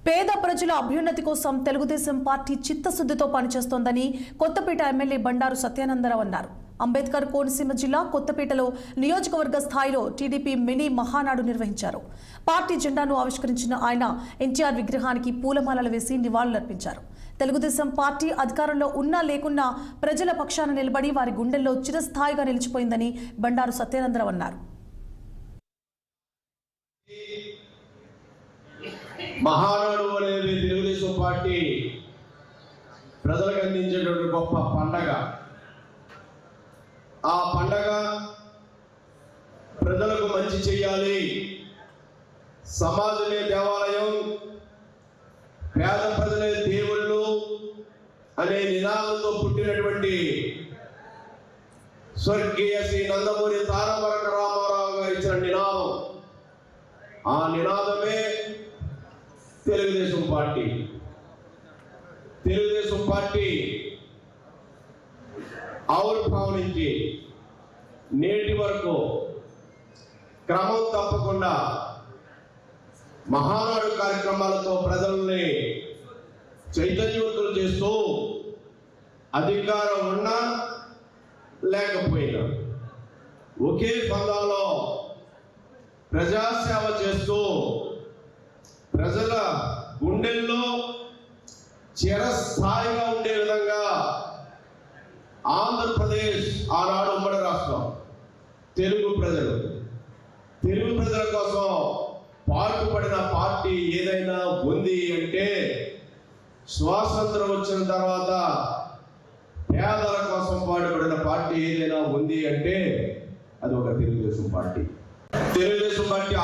పేద ప్రజల అభ్యున్నతి కోసం తెలుగుదేశం పార్టీ చిత్తశుద్ధితో పనిచేస్తోందని కొత్తపేట ఎమ్మెల్యే బండారు సత్యానందరావు అన్నారు. అంబేద్కర్ కోనసీమ జిల్లా కొత్తపేటలో నియోజకవర్గ స్థాయిలో టీడీపీ మినీ మహానాడు నిర్వహించారు. పార్టీ జెండాను ఆవిష్కరించిన ఆయన ఎన్టీఆర్ విగ్రహానికి పూలమాలలు వేసి నివాళులర్పించారు. తెలుగుదేశం పార్టీ అధికారంలో ఉన్నా లేకున్నా ప్రజల పక్షాన నిలబడి వారి గుండెల్లో చిరస్థాయిగా నిలిచిపోయిందని బండారు సత్యానందరావు అన్నారు. మహానాడు అనేది తెలుగుదేశం పార్టీ ప్రజలకు అందించేటువంటి గొప్ప పండగ. ఆ పండగ ప్రజలకు మంచి చేయాలి, సమాజమే దేవాలయం, పేద ప్రజలే దేవుళ్ళు అనే నినాదంతో పుట్టినటువంటి స్వర్గీయ శ్రీ నందమూరి తారక రామారావు గారు ఇచ్చిన నినాదం. ఆ నినాదమే తెలుగుదేశం పార్టీ. తెలుగుదేశం పార్టీ ఆవిర్భావం నుంచి నేటి వరకు క్రమం తప్పకుండా మహానాడు కార్యక్రమాలతో ప్రజల్ని చైతన్యవంతులు చేస్తూ అధికారం ఉన్నా లేకపోయినా ఒకే పందాలో ప్రజాసేవ చేస్తూ ప్రజల గుండెల్లో చిరస్థాయిగా ఉండే విధంగా ఆంధ్రప్రదేశ్ ఆనాడు ఉమ్మడి రాష్ట్రం తెలుగు ప్రజల కోసం పాటుపడిన పార్టీ ఏదైనా ఉంది అంటే, స్వాతంత్రం వచ్చిన తర్వాత పేదల కోసం పాటుపడిన పార్టీ ఏదైనా ఉంది అంటే అది ఒక తెలుగుదేశం పార్టీ. తెలుగుదేశం పార్టీ